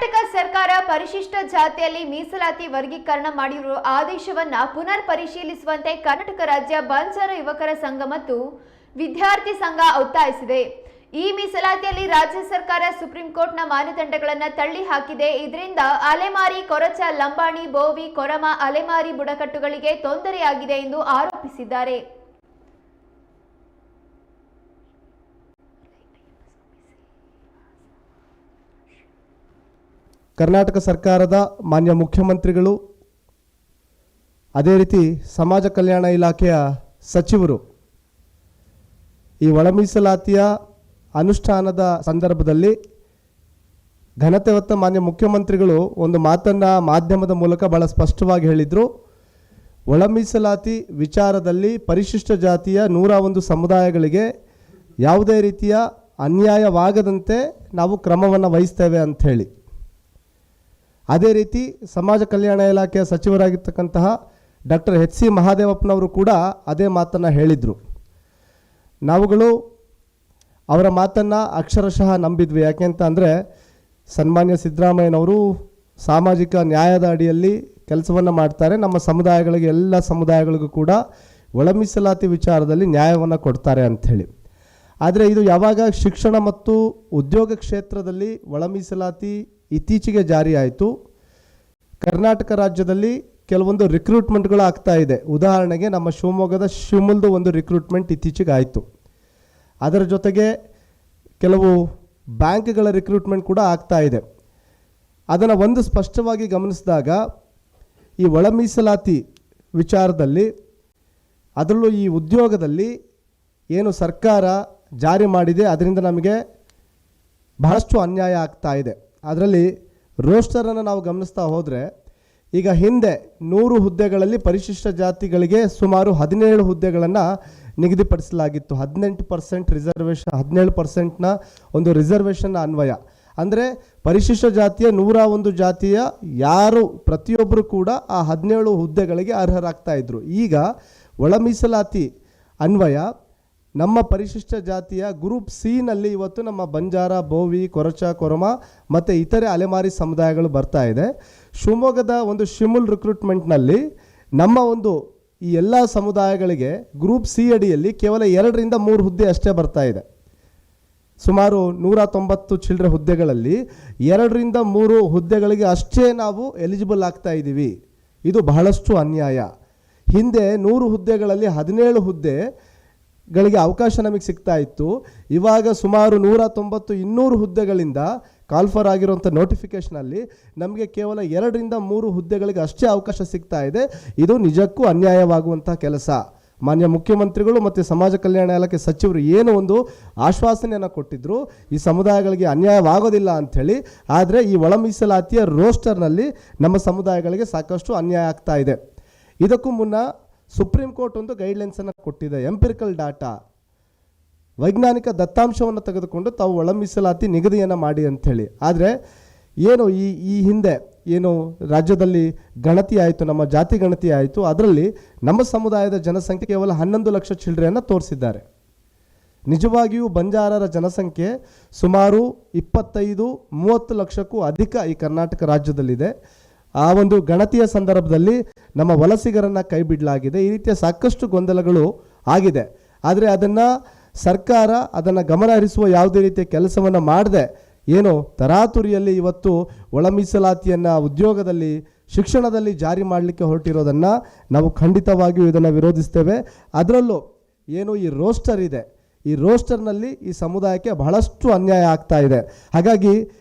ಕರ್ನಾಟಕ ಸರ್ಕಾರ ಪರಿಶಿಷ್ಟ ಜಾತಿಯಲ್ಲಿ ಮೀಸಲಾತಿ ವರ್ಗೀಕರಣ ಮಾಡಿರುವ ಆದೇಶವನ್ನು ಪುನರ್ ಪರಿಶೀಲಿಸುವಂತೆ ಕರ್ನಾಟಕ ರಾಜ್ಯ ಬಂಜಾರ ಯುವಕರ ಸಂಘ ಮತ್ತು ವಿದ್ಯಾರ್ಥಿ ಸಂಘ ಒತ್ತಾಯಿಸಿದೆ. ಈ ಮೀಸಲಾತಿಯಲ್ಲಿ ರಾಜ್ಯ ಸರ್ಕಾರ ಸುಪ್ರೀಂ ಕೋರ್ಟ್ನ ಮಾನದಂಡಗಳನ್ನು ತಳ್ಳಿ ಹಾಕಿದೆ. ಇದರಿಂದ ಅಲೆಮಾರಿ, ಕೊರಚ, ಲಂಬಾಣಿ, ಬೋವಿ, ಕೊರಮ, ಅಲೆಮಾರಿ ಬುಡಕಟ್ಟುಗಳಿಗೆ ತೊಂದರೆಯಾಗಿದೆ ಎಂದು ಆರೋಪಿಸಿದ್ದಾರೆ. ಕರ್ನಾಟಕ ಸರ್ಕಾರದ ಮಾನ್ಯ ಮುಖ್ಯಮಂತ್ರಿಗಳು, ಅದೇ ರೀತಿ ಸಮಾಜ ಕಲ್ಯಾಣ ಇಲಾಖೆಯ ಸಚಿವರು ಈ ಒಳ ಮೀಸಲಾತಿಯ ಅನುಷ್ಠಾನದ ಸಂದರ್ಭದಲ್ಲಿ ಘನತೆ ಹೊತ್ತ ಮಾನ್ಯ ಮುಖ್ಯಮಂತ್ರಿಗಳು ಒಂದು ಮಾತನ್ನು ಮಾಧ್ಯಮದ ಮೂಲಕ ಭಾಳ ಸ್ಪಷ್ಟವಾಗಿ ಹೇಳಿದರು. ಒಳ ಮೀಸಲಾತಿ ವಿಚಾರದಲ್ಲಿ ಪರಿಶಿಷ್ಟ ಜಾತಿಯ 101 ಸಮುದಾಯಗಳಿಗೆ ಯಾವುದೇ ರೀತಿಯ ಅನ್ಯಾಯವಾಗದಂತೆ ನಾವು ಕ್ರಮವನ್ನು ವಹಿಸ್ತೇವೆ ಅಂಥೇಳಿ. ಅದೇ ರೀತಿ ಸಮಾಜ ಕಲ್ಯಾಣ ಇಲಾಖೆಯ ಸಚಿವರಾಗಿರ್ತಕ್ಕಂತಹ ಡಾಕ್ಟರ್ ಎಚ್ ಸಿ ಮಹಾದೇವಪ್ಪನವರು ಕೂಡ ಅದೇ ಮಾತನ್ನು ಹೇಳಿದರು. ನಾವುಗಳು ಅವರ ಮಾತನ್ನು ಅಕ್ಷರಶಃ ನಂಬಿದ್ವಿ. ಯಾಕೆಂತ ಅಂದರೆ ಸನ್ಮಾನ್ಯ ಸಿದ್ದರಾಮಯ್ಯನವರು ಸಾಮಾಜಿಕ ನ್ಯಾಯದ ಅಡಿಯಲ್ಲಿ ಕೆಲಸವನ್ನು ಮಾಡ್ತಾರೆ. ನಮ್ಮ ಸಮುದಾಯಗಳಿಗೆ, ಎಲ್ಲ ಸಮುದಾಯಗಳಿಗೂ ಕೂಡ ಒಳ ಮೀಸಲಾತಿ ವಿಚಾರದಲ್ಲಿ ನ್ಯಾಯವನ್ನು ಕೊಡ್ತಾರೆ ಅಂಥೇಳಿ. ಆದರೆ ಇದು ಯಾವಾಗ ಶಿಕ್ಷಣ ಮತ್ತು ಉದ್ಯೋಗ ಕ್ಷೇತ್ರದಲ್ಲಿ ಒಳ ಮೀಸಲಾತಿ ಇತ್ತೀಚೆಗೆ ಜಾರಿ ಆಯಿತು, ಕರ್ನಾಟಕ ರಾಜ್ಯದಲ್ಲಿ ಕೆಲವೊಂದು ರಿಕ್ರೂಟ್ಮೆಂಟ್ಗಳು ಆಗ್ತಾ ಇದೆ. ಉದಾಹರಣೆಗೆ ನಮ್ಮ ಶಿವಮೊಗ್ಗದ ಶಿವಮೊಗ್ಗದ ಒಂದು ರಿಕ್ರೂಟ್ಮೆಂಟ್ ಇತ್ತೀಚೆಗೆ ಆಯಿತು. ಅದರ ಜೊತೆಗೆ ಕೆಲವು ಬ್ಯಾಂಕ್ಗಳ ರಿಕ್ರೂಟ್ಮೆಂಟ್ ಕೂಡ ಆಗ್ತಾ ಇದೆ. ಅದನ್ನು ಒಂದು ಸ್ಪಷ್ಟವಾಗಿ ಗಮನಿಸಿದಾಗ ಈ ಒಳ ಮೀಸಲಾತಿ ವಿಚಾರದಲ್ಲಿ, ಅದರಲ್ಲೂ ಈ ಉದ್ಯೋಗದಲ್ಲಿ ಏನು ಸರ್ಕಾರ ಜಾರಿ ಮಾಡಿದೆ ಅದರಿಂದ ನಮಗೆ ಬಹಳಷ್ಟು ಅನ್ಯಾಯ ಆಗ್ತಾ ಇದೆ. ಅದರಲ್ಲಿ ರೋಸ್ಟರನ್ನು ನಾವು ಗಮನಿಸ್ತಾ ಹೋದರೆ, ಈಗ ಹಿಂದೆ 100 ಹುದ್ದೆಗಳಲ್ಲಿ ಪರಿಶಿಷ್ಟ ಜಾತಿಗಳಿಗೆ ಸುಮಾರು 17 ಹುದ್ದೆಗಳನ್ನು ನಿಗದಿಪಡಿಸಲಾಗಿತ್ತು. 18% ರಿಸರ್ವೇಷನ್, 17%ನ ಒಂದು ರಿಸರ್ವೇಷನ್ನ ಅನ್ವಯ. ಅಂದರೆ ಪರಿಶಿಷ್ಟ ಜಾತಿಯ 101 ಜಾತಿಯ ಯಾರು ಪ್ರತಿಯೊಬ್ಬರು ಕೂಡ ಆ 17 ಹುದ್ದೆಗಳಿಗೆ ಅರ್ಹರಾಗ್ತಾ ಇದ್ದರು. ಈಗ ಒಳ ಮೀಸಲಾತಿ ಅನ್ವಯ ನಮ್ಮ ಪರಿಶಿಷ್ಟ ಜಾತಿಯ ಗ್ರೂಪ್ ಸಿನಲ್ಲಿ ಇವತ್ತು ನಮ್ಮ ಬಂಜಾರ, ಬೋವಿ, ಕೊರಚ, ಕೊರಮ ಮತ್ತು ಇತರೆ ಅಲೆಮಾರಿ ಸಮುದಾಯಗಳು ಬರ್ತಾ ಇದೆ. ಶಿವಮೊಗ್ಗದ ಒಂದು ಶಿಮುಲ್ ರಿಕ್ರೂಟ್ಮೆಂಟ್ನಲ್ಲಿ ನಮ್ಮ ಒಂದು ಈ ಎಲ್ಲ ಸಮುದಾಯಗಳಿಗೆ ಗ್ರೂಪ್ ಸಿ ಅಡಿಯಲ್ಲಿ ಕೇವಲ 2ರಿಂದ 3 ಹುದ್ದೆ ಅಷ್ಟೇ ಬರ್ತಾ ಇದೆ. ಸುಮಾರು 190 ಚಿಲ್ಲರೆ ಹುದ್ದೆಗಳಲ್ಲಿ 2ರಿಂದ 3 ಹುದ್ದೆಗಳಿಗೆ ಅಷ್ಟೇ ನಾವು ಎಲಿಜಿಬಲ್ ಆಗ್ತಾ ಇದ್ದೀವಿ. ಇದು ಬಹಳಷ್ಟು ಅನ್ಯಾಯ. ಹಿಂದೆ 100 ಹುದ್ದೆಗಳಲ್ಲಿ 17 ಹುದ್ದೆಗಳಿಗೆ ಅವಕಾಶ ನಮಗೆ ಸಿಗ್ತಾ ಇತ್ತು. ಇವಾಗ ಸುಮಾರು 190-200 ಹುದ್ದೆಗಳಿಂದ ಕಾಲ್ಫರ್ ಆಗಿರುವಂಥ ನೋಟಿಫಿಕೇಷನಲ್ಲಿ ನಮಗೆ ಕೇವಲ 2ರಿಂದ 3 ಹುದ್ದೆಗಳಿಗೆ ಅಷ್ಟೇ ಅವಕಾಶ ಸಿಗ್ತಾ ಇದೆ. ಇದು ನಿಜಕ್ಕೂ ಅನ್ಯಾಯವಾಗುವಂಥ ಕೆಲಸ. ಮಾನ್ಯ ಮುಖ್ಯಮಂತ್ರಿಗಳು ಮತ್ತು ಸಮಾಜ ಕಲ್ಯಾಣ ಇಲಾಖೆ ಸಚಿವರು ಏನು ಒಂದು ಆಶ್ವಾಸನೆಯನ್ನು ಕೊಟ್ಟಿದ್ದರು, ಈ ಸಮುದಾಯಗಳಿಗೆ ಅನ್ಯಾಯವಾಗೋದಿಲ್ಲ ಅಂಥೇಳಿ. ಆದರೆ ಈ ಒಳ ಮೀಸಲಾತಿಯ ರೋಸ್ಟರ್ನಲ್ಲಿ ನಮ್ಮ ಸಮುದಾಯಗಳಿಗೆ ಸಾಕಷ್ಟು ಅನ್ಯಾಯ ಆಗ್ತಾ ಇದೆ. ಇದಕ್ಕೂ ಮುನ್ನ ಸುಪ್ರೀಂ ಕೋರ್ಟ್ ಒಂದು ಗೈಡ್ಲೈನ್ಸನ್ನು ಕೊಟ್ಟಿದೆ. ಎಂಪಿರಿಕಲ್ ಡಾಟಾ, ವೈಜ್ಞಾನಿಕ ದತ್ತಾಂಶವನ್ನು ತೆಗೆದುಕೊಂಡು ತಾವು ಒಳ ಮೀಸಲಾತಿ ನಿಗದಿಯನ್ನು ಮಾಡಿ ಅಂಥೇಳಿ. ಆದರೆ ಏನು ಈ ಹಿಂದೆ ಏನು ರಾಜ್ಯದಲ್ಲಿ ಗಣತಿ ಆಯಿತು, ನಮ್ಮ ಜಾತಿ ಗಣತಿ ಆಯಿತು, ಅದರಲ್ಲಿ ನಮ್ಮ ಸಮುದಾಯದ ಜನಸಂಖ್ಯೆ ಕೇವಲ 11 ಲಕ್ಷ ಚಿಲ್ಲರೆಯನ್ನು ತೋರಿಸಿದ್ದಾರೆ. ನಿಜವಾಗಿಯೂ ಬಂಜಾರರ ಜನಸಂಖ್ಯೆ ಸುಮಾರು 25-30 ಲಕ್ಷಕ್ಕೂ ಅಧಿಕ ಈ ಕರ್ನಾಟಕ ರಾಜ್ಯದಲ್ಲಿದೆ. ಆ ಒಂದು ಗಣತಿಯ ಸಂದರ್ಭದಲ್ಲಿ ನಮ್ಮ ವಲಸಿಗರನ್ನು ಕೈ ಬಿಡಲಾಗಿದೆ. ಈ ರೀತಿಯ ಸಾಕಷ್ಟು ಗೊಂದಲಗಳು ಆಗಿದೆ. ಆದರೆ ಅದನ್ನು ಸರ್ಕಾರ ಗಮನ ಹರಿಸುವ ಯಾವುದೇ ರೀತಿಯ ಕೆಲಸವನ್ನು ಮಾಡದೆ ಏನು ತರಾತುರಿಯಲ್ಲಿ ಇವತ್ತು ಒಳ ಮೀಸಲಾತಿಯನ್ನು ಉದ್ಯೋಗದಲ್ಲಿ, ಶಿಕ್ಷಣದಲ್ಲಿ ಜಾರಿ ಮಾಡಲಿಕ್ಕೆ ಹೊರಟಿರೋದನ್ನು ನಾವು ಖಂಡಿತವಾಗಿಯೂ ಇದನ್ನು ವಿರೋಧಿಸ್ತೇವೆ. ಅದರಲ್ಲೂ ಏನು ಈ ರೋಸ್ಟರ್ ಇದೆ, ಈ ರೋಸ್ಟರ್ನಲ್ಲಿ ಈ ಸಮುದಾಯಕ್ಕೆ ಬಹಳಷ್ಟು ಅನ್ಯಾಯ ಆಗ್ತಾ ಇದೆ. ಹಾಗಾಗಿ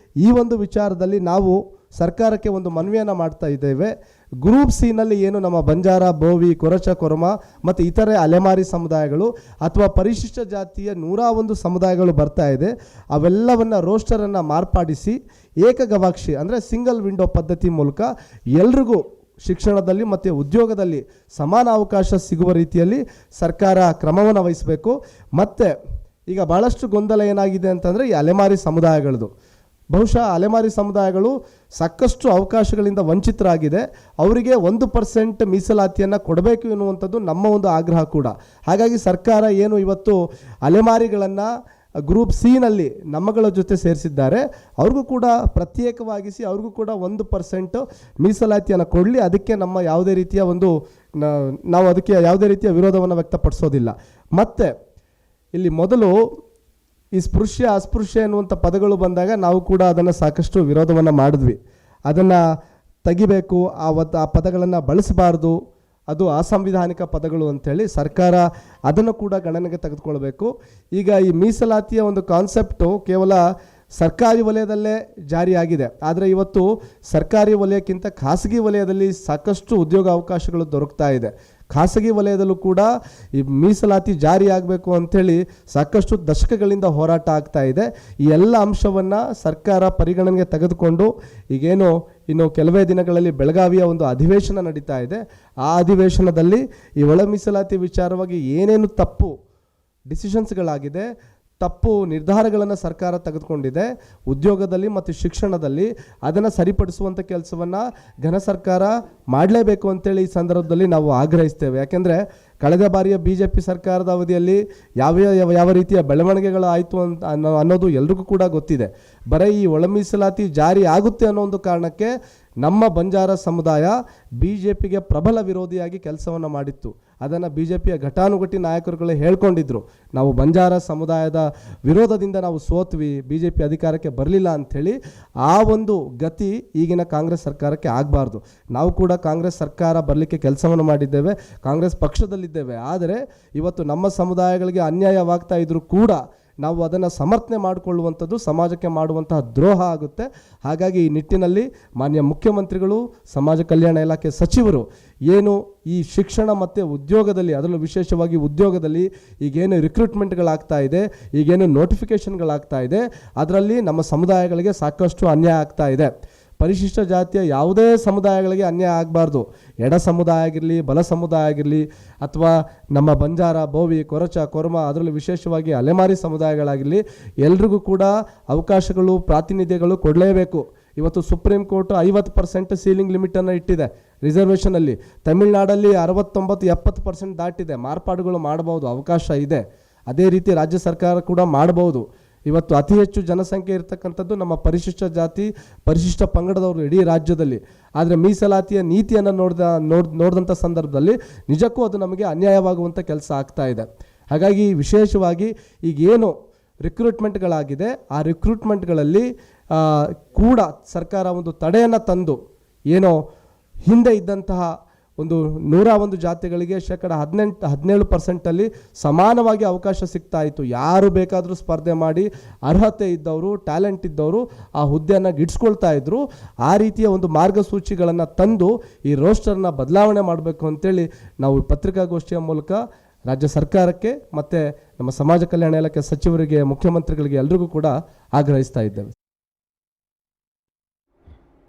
ಈ ಒಂದು ವಿಚಾರದಲ್ಲಿ ನಾವು ಸರ್ಕಾರಕ್ಕೆ ಒಂದು ಮನವಿಯನ್ನು ಮಾಡ್ತಾ ಇದ್ದೇವೆ. ಗ್ರೂಪ್ ಸಿನಲ್ಲಿ ಏನು ನಮ್ಮ ಬಂಜಾರ, ಬೋವಿ, ಕೊರಚ, ಕೊರಮ ಮತ್ತು ಇತರೆ ಅಲೆಮಾರಿ ಸಮುದಾಯಗಳು ಅಥವಾ ಪರಿಶಿಷ್ಟ ಜಾತಿಯ 101 ಸಮುದಾಯಗಳು ಬರ್ತಾ ಇದೆ, ಅವೆಲ್ಲವನ್ನು ರೋಸ್ಟರನ್ನು ಮಾರ್ಪಾಡಿಸಿ ಏಕಗವಾಕ್ಷಿ ಅಂದರೆ ಸಿಂಗಲ್ ವಿಂಡೋ ಪದ್ಧತಿ ಮೂಲಕ ಎಲ್ರಿಗೂ ಶಿಕ್ಷಣದಲ್ಲಿ ಮತ್ತು ಉದ್ಯೋಗದಲ್ಲಿ ಸಮಾನ ಅವಕಾಶ ಸಿಗುವ ರೀತಿಯಲ್ಲಿ ಸರ್ಕಾರ ಕ್ರಮವನ್ನು ವಹಿಸಬೇಕು. ಮತ್ತು ಈಗ ಭಾಳಷ್ಟು ಗೊಂದಲ ಏನಾಗಿದೆ ಅಂತಂದರೆ ಈ ಅಲೆಮಾರಿ ಸಮುದಾಯಗಳದು. ಬಹುಶಃ ಅಲೆಮಾರಿ ಸಮುದಾಯಗಳು ಸಾಕಷ್ಟು ಅವಕಾಶಗಳಿಂದ ವಂಚಿತರಾಗಿದೆ. ಅವರಿಗೆ 1% ಮೀಸಲಾತಿಯನ್ನು ಕೊಡಬೇಕು ಎನ್ನುವಂಥದ್ದು ನಮ್ಮ ಒಂದು ಆಗ್ರಹ ಕೂಡ. ಹಾಗಾಗಿ ಸರ್ಕಾರ ಏನು ಇವತ್ತು ಅಲೆಮಾರಿಗಳನ್ನು ಗ್ರೂಪ್ ಸಿ ನಮ್ಮಗಳ ಜೊತೆ ಸೇರಿಸಿದ್ದಾರೆ. ಅವ್ರಿಗೂ ಕೂಡ ಪ್ರತ್ಯೇಕವಾಗಿಸಿ ಅವ್ರಿಗೂ ಕೂಡ 1% ಮೀಸಲಾತಿಯನ್ನು ಕೊಡಲಿ. ಅದಕ್ಕೆ ನಮ್ಮ ಯಾವುದೇ ರೀತಿಯ ನಾವು ಅದಕ್ಕೆ ಯಾವುದೇ ರೀತಿಯ ವಿರೋಧವನ್ನು ವ್ಯಕ್ತಪಡಿಸೋದಿಲ್ಲ. ಮತ್ತು ಇಲ್ಲಿ ಮೊದಲು ಈ ಸ್ಪೃಶ್ಯ ಅಸ್ಪೃಶ್ಯ ಎನ್ನುವಂಥ ಪದಗಳು ಬಂದಾಗ ನಾವು ಕೂಡ ಅದನ್ನು ಸಾಕಷ್ಟು ವಿರೋಧವನ್ನು ಮಾಡಿದ್ವಿ. ಅದನ್ನು ತೆಗಿಬೇಕು, ಆ ಪದಗಳನ್ನು ಬಳಸಬಾರ್ದು, ಅದು ಅಸಂವಿಧಾನಿಕ ಪದಗಳು ಅಂಥೇಳಿ ಸರ್ಕಾರ ಅದನ್ನು ಕೂಡ ಗಣನೆಗೆ ತೆಗೆದುಕೊಳ್ಬೇಕು. ಈಗ ಈ ಮೀಸಲಾತಿಯ ಒಂದು ಕಾನ್ಸೆಪ್ಟು ಕೇವಲ ಸರ್ಕಾರಿ ವಲಯದಲ್ಲೇ ಜಾರಿಯಾಗಿದೆ. ಆದರೆ ಇವತ್ತು ಸರ್ಕಾರಿ ವಲಯಕ್ಕಿಂತ ಖಾಸಗಿ ವಲಯದಲ್ಲಿ ಸಾಕಷ್ಟು ಉದ್ಯೋಗ ಅವಕಾಶಗಳು ದೊರಕ್ತಾ ಇದೆ. ಖಾಸಗಿ ವಲಯದಲ್ಲೂ ಕೂಡ ಈ ಮೀಸಲಾತಿ ಜಾರಿಯಾಗಬೇಕು ಅಂಥೇಳಿ ಸಾಕಷ್ಟು ದಶಕಗಳಿಂದ ಹೋರಾಟ ಆಗ್ತಾ ಇದೆ. ಈ ಎಲ್ಲ ಅಂಶವನ್ನು ಸರ್ಕಾರ ಪರಿಗಣನೆಗೆ ತೆಗೆದುಕೊಂಡು ಈಗೇನು ಇನ್ನು ಕೆಲವೇ ದಿನಗಳಲ್ಲಿ ಬೆಳಗಾವಿಯ ಒಂದು ಅಧಿವೇಶನ ನಡೀತಾ ಇದೆ. ಆ ಅಧಿವೇಶನದಲ್ಲಿ ಈ ಒಳ ಮೀಸಲಾತಿ ವಿಚಾರವಾಗಿ ಏನೇನು ತಪ್ಪು ಡಿಸಿಷನ್ಸ್ಗಳಾಗಿದೆ, ತಪ್ಪು ನಿರ್ಧಾರಗಳನ್ನು ಸರ್ಕಾರ ತೆಗೆದುಕೊಂಡಿದೆ ಉದ್ಯೋಗದಲ್ಲಿ ಮತ್ತು ಶಿಕ್ಷಣದಲ್ಲಿ, ಅದನ್ನು ಸರಿಪಡಿಸುವಂಥ ಕೆಲಸವನ್ನು ಘನ ಸರ್ಕಾರ ಮಾಡಲೇಬೇಕು ಅಂತೇಳಿ ಈ ಸಂದರ್ಭದಲ್ಲಿ ನಾವು ಆಗ್ರಹಿಸ್ತೇವೆ. ಯಾಕೆಂದರೆ ಕಳೆದ ಬಾರಿಯ BJP ಸರ್ಕಾರದ ಅವಧಿಯಲ್ಲಿ ಯಾವ ರೀತಿಯ ಬೆಳವಣಿಗೆಗಳು ಆಯಿತು ಅನ್ನೋದು ಎಲ್ರಿಗೂ ಕೂಡ ಗೊತ್ತಿದೆ. ಬರೀ ಈ ಒಳ ಮೀಸಲಾತಿ ಜಾರಿ ಆಗುತ್ತೆ ಅನ್ನೋ ಒಂದು ಕಾರಣಕ್ಕೆ ನಮ್ಮ ಬಂಜಾರ ಸಮುದಾಯ BJPಗೆ ಪ್ರಬಲ ವಿರೋಧಿಯಾಗಿ ಕೆಲಸವನ್ನು ಮಾಡಿತ್ತು. ಅದನ್ನು BJPಯ ಘಟಾನುಘಟಿ ನಾಯಕರುಗಳೇ ಹೇಳ್ಕೊಂಡಿದ್ರು, ನಾವು ಬಂಜಾರ ಸಮುದಾಯದ ವಿರೋಧದಿಂದ ನಾವು ಸೋತ್ವಿ, BJP ಅಧಿಕಾರಕ್ಕೆ ಬರಲಿಲ್ಲ ಅಂಥೇಳಿ. ಆ ಒಂದು ಗತಿ ಈಗಿನ ಕಾಂಗ್ರೆಸ್ ಸರ್ಕಾರಕ್ಕೆ ಆಗಬಾರ್ದು. ನಾವು ಕೂಡ ಕಾಂಗ್ರೆಸ್ ಸರ್ಕಾರ ಬರಲಿಕ್ಕೆ ಕೆಲಸವನ್ನು ಮಾಡಿದ್ದೇವೆ, ಕಾಂಗ್ರೆಸ್ ಪಕ್ಷದಲ್ಲಿದ್ದೇವೆ. ಆದರೆ ಇವತ್ತು ನಮ್ಮ ಸಮುದಾಯಗಳಿಗೆ ಅನ್ಯಾಯವಾಗ್ತಾ ಇದ್ರೂ ಕೂಡ ನಾವು ಅದನ್ನು ಸಮರ್ಥನೆ ಮಾಡಿಕೊಳ್ಳುವಂಥದ್ದು ಸಮಾಜಕ್ಕೆ ಮಾಡುವಂತಹ ದ್ರೋಹ ಆಗುತ್ತೆ. ಹಾಗಾಗಿ ಈ ನಿಟ್ಟಿನಲ್ಲಿ ಮಾನ್ಯ ಮುಖ್ಯಮಂತ್ರಿಗಳು, ಸಮಾಜ ಕಲ್ಯಾಣ ಇಲಾಖೆ ಸಚಿವರು ಏನು ಈ ಶಿಕ್ಷಣ ಮತ್ತು ಉದ್ಯೋಗದಲ್ಲಿ, ಅದರಲ್ಲೂ ವಿಶೇಷವಾಗಿ ಉದ್ಯೋಗದಲ್ಲಿ ಈಗೇನು ರಿಕ್ರೂಟ್ಮೆಂಟ್ಗಳಾಗ್ತಾ ಇದೆ, ಈಗೇನು ನೋಟಿಫಿಕೇಷನ್ಗಳಾಗ್ತಾ ಇದೆ, ಅದರಲ್ಲಿ ನಮ್ಮ ಸಮುದಾಯಗಳಿಗೆ ಸಾಕಷ್ಟು ಅನ್ಯಾಯ ಆಗ್ತಾ ಇದೆ. ಪರಿಶಿಷ್ಟ ಜಾತಿಯ ಯಾವುದೇ ಸಮುದಾಯಗಳಿಗೆ ಅನ್ಯಾಯ ಆಗಬಾರ್ದು. ಎಡ ಸಮುದಾಯ ಆಗಿರಲಿ, ಬಲ ಸಮುದಾಯ ಆಗಿರಲಿ, ಅಥವಾ ನಮ್ಮ ಬಂಜಾರ, ಬೋವಿ, ಕೊರಚ, ಕೊರ್ಮ, ಅದರಲ್ಲೂ ವಿಶೇಷವಾಗಿ ಅಲೆಮಾರಿ ಸಮುದಾಯಗಳಾಗಿರಲಿ, ಎಲ್ರಿಗೂ ಕೂಡ ಅವಕಾಶಗಳು, ಪ್ರಾತಿನಿಧ್ಯಗಳು ಕೊಡಲೇಬೇಕು. ಇವತ್ತು ಸುಪ್ರೀಂ ಕೋರ್ಟ್ 50% ಸೀಲಿಂಗ್ ಲಿಮಿಟನ್ನು ಇಟ್ಟಿದೆ ರಿಸರ್ವೇಷನಲ್ಲಿ. ತಮಿಳುನಾಡಲ್ಲಿ 69-70% ದಾಟಿದೆ. ಮಾರ್ಪಾಡುಗಳು ಮಾಡಬಹುದು, ಅವಕಾಶ ಇದೆ. ಅದೇ ರೀತಿ ರಾಜ್ಯ ಸರ್ಕಾರ ಕೂಡ ಮಾಡಬಹುದು. ಇವತ್ತು ಅತಿ ಹೆಚ್ಚು ಜನಸಂಖ್ಯೆ ಇರತಕ್ಕಂಥದ್ದು ನಮ್ಮ ಪರಿಶಿಷ್ಟ ಜಾತಿ, ಪರಿಶಿಷ್ಟ ಪಂಗಡದವರು ಇಡೀ ರಾಜ್ಯದಲ್ಲಿ. ಆದರೆ ಮೀಸಲಾತಿಯ ನೀತಿಯನ್ನು ನೋಡಿದಂಥ ಸಂದರ್ಭದಲ್ಲಿ ನಿಜಕ್ಕೂ ಅದು ನಮಗೆ ಅನ್ಯಾಯವಾಗುವಂಥ ಕೆಲಸ ಆಗ್ತಾ ಇದೆ. ಹಾಗಾಗಿ ವಿಶೇಷವಾಗಿ ಈಗೇನು ರಿಕ್ರೂಟ್ಮೆಂಟ್ಗಳಾಗಿದೆ, ಆ ರಿಕ್ರೂಟ್ಮೆಂಟ್ಗಳಲ್ಲಿ ಕೂಡ ಸರ್ಕಾರ ಒಂದು ತಡೆಯನ್ನು ತಂದು, ಏನೋ ಹಿಂದೆ ಇದ್ದಂತಹ ಒಂದು 101 ಜಾತಿಗಳಿಗೆ 17% ಸಮಾನವಾಗಿ ಅವಕಾಶ ಸಿಗ್ತಾ ಇತ್ತು. ಯಾರು ಬೇಕಾದರೂ ಸ್ಪರ್ಧೆ ಮಾಡಿ ಅರ್ಹತೆ ಇದ್ದವರು, ಟ್ಯಾಲೆಂಟ್ ಇದ್ದವರು ಆ ಹುದ್ದೆಯನ್ನು ಗಿಟ್ಸ್ಕೊಳ್ತಾ ಇದ್ರು. ಆ ರೀತಿಯ ಒಂದು ಮಾರ್ಗಸೂಚಿಗಳನ್ನು ತಂದು ಈ ರೋಸ್ಟರ್ನ ಬದಲಾವಣೆ ಮಾಡಬೇಕು ಅಂತೇಳಿ ನಾವು ಪತ್ರಿಕಾಗೋಷ್ಠಿಯ ಮೂಲಕ ರಾಜ್ಯ ಸರ್ಕಾರಕ್ಕೆ ಮತ್ತು ನಮ್ಮ ಸಮಾಜ ಕಲ್ಯಾಣ ಇಲಾಖೆ ಸಚಿವರಿಗೆ, ಮುಖ್ಯಮಂತ್ರಿಗಳಿಗೆ ಎಲ್ರಿಗೂ ಕೂಡ ಆಗ್ರಹಿಸ್ತಾ ಇದ್ದೇವೆ.